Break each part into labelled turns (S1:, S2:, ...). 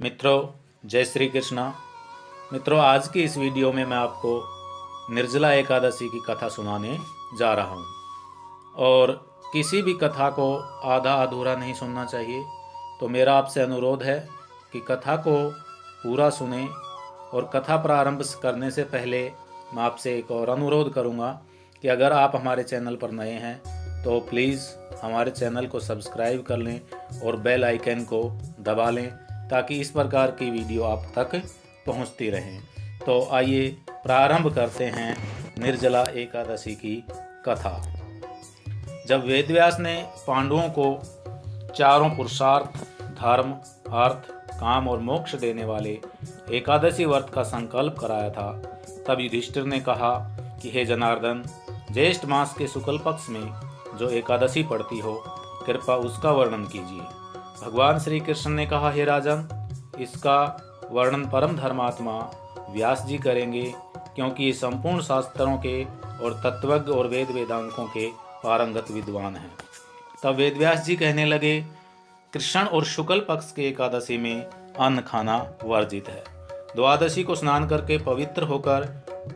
S1: मित्रों, जय श्री कृष्णा। मित्रों, आज की इस वीडियो में मैं आपको निर्जला एकादशी की कथा सुनाने जा रहा हूँ। और किसी भी कथा को आधा अधूरा नहीं सुनना चाहिए। तो मेरा आपसे अनुरोध है कि कथा को पूरा सुने। और कथा प्रारंभ करने से पहले मैं आपसे एक और अनुरोध करूँगा कि अगर आप हमारे चैनल पर नए हैं तो प्लीज़ हमारे चैनल को सब्सक्राइब कर लें और बेल आइकन को दबा लें, ताकि इस प्रकार की वीडियो आप तक पहुंचती रहें। तो आइए प्रारंभ करते हैं निर्जला एकादशी की कथा। जब वेदव्यास ने पांडवों को चारों पुरुषार्थ, धर्म, अर्थ, काम और मोक्ष देने वाले एकादशी व्रत का संकल्प कराया था, तब युधिष्ठिर ने कहा कि हे जनार्दन, ज्येष्ठ मास के शुक्ल पक्ष में जो एकादशी पड़ती हो, कृपा उसका वर्णन कीजिए। भगवान श्री कृष्ण ने कहा, हे राजन, इसका वर्णन परम धर्मात्मा व्यास जी करेंगे, क्योंकि ये संपूर्ण शास्त्रों के और तत्वज्ञ और वेद वेदांगों के पारंगत विद्वान हैं। तब वेदव्यास जी कहने लगे, कृष्ण और शुक्ल पक्ष के एकादशी में अन्न खाना वर्जित है। द्वादशी को स्नान करके पवित्र होकर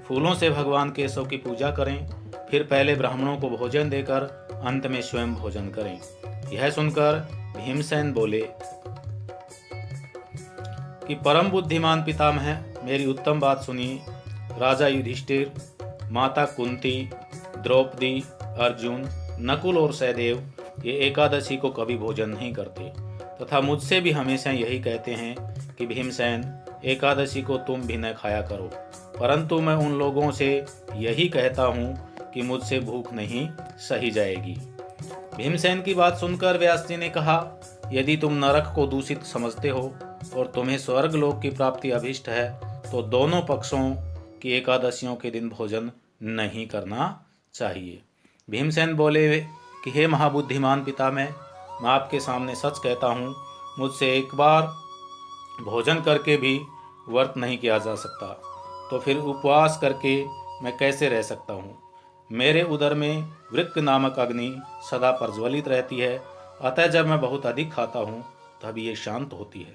S1: फूलों से भगवान केशव की पूजा करें, फिर पहले ब्राह्मणों को भोजन देकर अंत में स्वयं भोजन करें। यह सुनकर भीमसेन बोले कि परम बुद्धिमान पितामह, मेरी उत्तम बात सुनिए। राजा युधिष्ठिर, माता कुंती, द्रौपदी, अर्जुन, नकुल और सहदेव ये एकादशी को कभी भोजन नहीं करते, तथा मुझसे भी हमेशा यही कहते हैं कि भीमसेन, एकादशी को तुम भी न खाया करो। परंतु मैं उन लोगों से यही कहता हूँ कि मुझसे भूख नहीं सही जाएगी। भीमसेन की बात सुनकर व्यास जी ने कहा, यदि तुम नरक को दूषित समझते हो और तुम्हें स्वर्ग लोक की प्राप्ति अभिष्ट है, तो दोनों पक्षों की एकादशियों के दिन भोजन नहीं करना चाहिए। भीमसेन बोले कि हे महाबुद्धिमान पितामह, मैं आपके सामने सच कहता हूँ, मुझसे एक बार भोजन करके भी व्रत नहीं किया जा सकता, तो फिर उपवास करके मैं कैसे रह सकता हूँ। मेरे उदर में वृक्क नामक अग्नि सदा प्रज्वलित रहती है, अतः जब मैं बहुत अधिक खाता हूँ तब ये शांत होती है।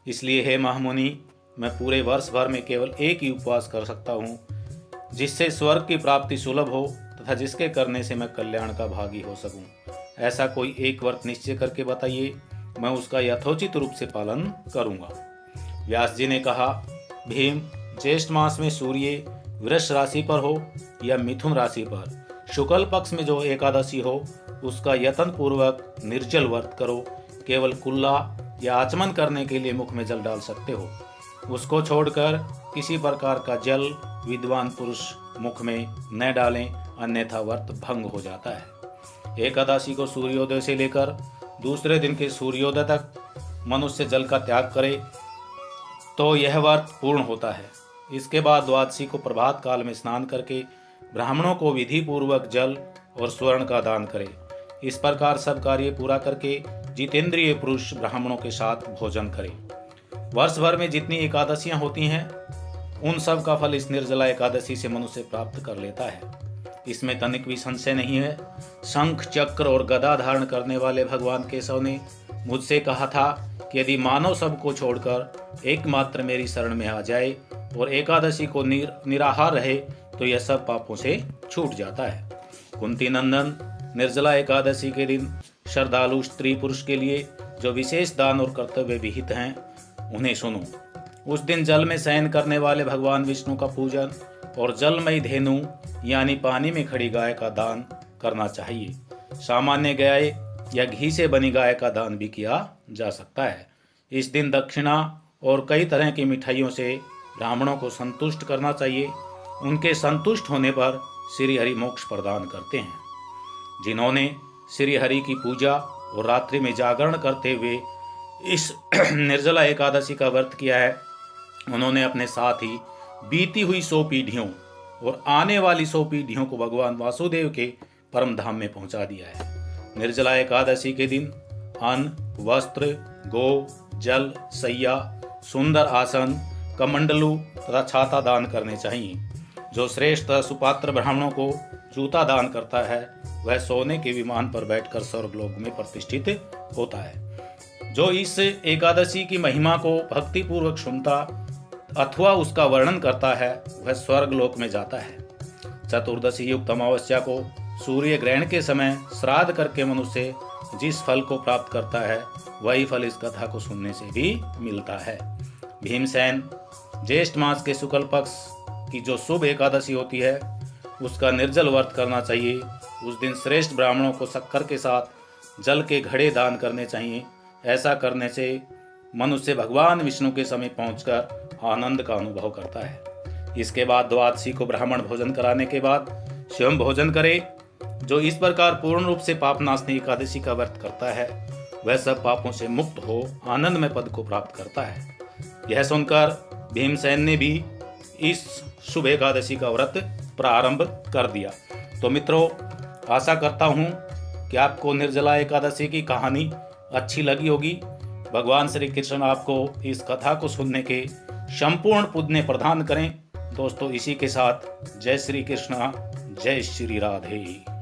S1: इसलिए हे महामुनि, मैं पूरे वर्ष भर में केवल एक ही उपवास कर सकता हूँ, जिससे स्वर्ग की प्राप्ति सुलभ हो तथा जिसके करने से मैं कल्याण का भागी हो सकूँ। ऐसा कोई एक व्रत निश्चय करके बताइए, मैं उसका यथोचित रूप से पालन करूँगा। व्यास जी ने कहा, भीम, ज्येष्ठ मास में सूर्य वृष राशि पर हो या मिथुन राशि पर, शुक्ल पक्ष में जो एकादशी हो उसका यत्न पूर्वक निर्जल व्रत करो। केवल कुल्ला या आचमन करने के लिए मुख में जल डाल सकते हो। उसको छोड़कर किसी प्रकार का जल विद्वान पुरुष मुख में न डालें, अन्यथा व्रत भंग हो जाता है। एकादशी को सूर्योदय से लेकर दूसरे दिन के सूर्योदय तक मनुष्य जल का त्याग करे तो यह व्रत पूर्ण होता है। इसके बाद द्वादशी को प्रभात काल में स्नान करके ब्राह्मणों को विधि पूर्वक जल और स्वर्ण का दान करे। इस प्रकार सब कार्य पूरा करके जितेंद्रिय पुरुष ब्राह्मणों के साथ भोजन करे। वर्ष भर में जितनी एकादशियां होती हैं, उन सब का फल इस निर्जला एकादशी से मनुष्य प्राप्त कर लेता है। इसमें तनिक भी संशय नहीं है। शंख, चक्र और गदा धारण करने वाले भगवान केशव ने मुझसे कहा था कि यदि मानव सबको छोड़कर एकमात्र मेरी शरण में आ जाए और एकादशी को निराहार रहे तो यह सब पापों से छूट जाता है। कुंती नंदन, निर्जला एकादशी के दिन श्रद्धालु स्त्री पुरुष के लिए जो विशेष दान और कर्तव्य विहित हैं, उन्हें सुनो। उस दिन जल में शयन करने वाले भगवान विष्णु का पूजन और जलमयी धेनु यानी पानी में खड़ी गाय का दान करना चाहिए। सामान्य गाय या घी से बनी गाय का दान भी किया जा सकता है। इस दिन दक्षिणा और कई तरह की मिठाइयों से ब्राह्मणों को संतुष्ट करना चाहिए। उनके संतुष्ट होने पर श्री हरि मोक्ष प्रदान करते हैं। जिन्होंने श्री हरि की पूजा और रात्रि में जागरण करते हुए इस निर्जला एकादशी का व्रत किया है, उन्होंने अपने साथ ही बीती हुई 100 पीढ़ियों और आने वाली 100 पीढ़ियों को भगवान वासुदेव के परम धाम में पहुंचा दिया है। निर्जला एकादशी के दिन अन्न, वस्त्र, गो, जल, सैया, सुंदर आसन, कमंडलू तथा छाता दान करने चाहिए। जो श्रेष्ठ सुपात्र ब्राह्मणों को जूता दान करता है, वह सोने के विमान पर बैठकर स्वर्गलोक में प्रतिष्ठित होता है। जो इस एकादशी की महिमा को भक्तिपूर्वक सुनता अथवा उसका वर्णन करता है वह स्वर्ग लोक में जाता है। चतुर्दशी युक्त अमावस्या को सूर्य ग्रहण के समय श्राद्ध करके मनुष्य जिस फल को प्राप्त करता है वही फल इस कथा को सुनने से भी मिलता है। भीमसेन ज्येष्ठ मास के शुक्ल पक्ष की जो शुभ एकादशी होती है उसका निर्जल व्रत करना चाहिए। उस दिन श्रेष्ठ ब्राह्मणों को शक्कर के साथ जल के घड़े दान करने चाहिए। ऐसा करने से मनुष्य भगवान विष्णु के समीप पहुंचकर आनंद का अनुभव करता है। इसके बाद द्वादशी को ब्राह्मण भोजन कराने के बाद स्वयं भोजन करे। जो इस प्रकार पूर्ण रूप से पापनाशनी एकादशी का व्रत करता है वह सब पापों से मुक्त हो आनंदमय पद को प्राप्त करता है। यह सुनकर भीमसेन ने भी इस शुभ एकादशी का व्रत प्रारंभ कर दिया। तो मित्रों, आशा करता हूँ कि आपको निर्जला एकादशी की कहानी अच्छी लगी होगी। भगवान श्री कृष्ण आपको इस कथा को सुनने के संपूर्ण पुण्य प्रदान करें। दोस्तों, इसी के साथ जय श्री कृष्ण, जय श्री राधे।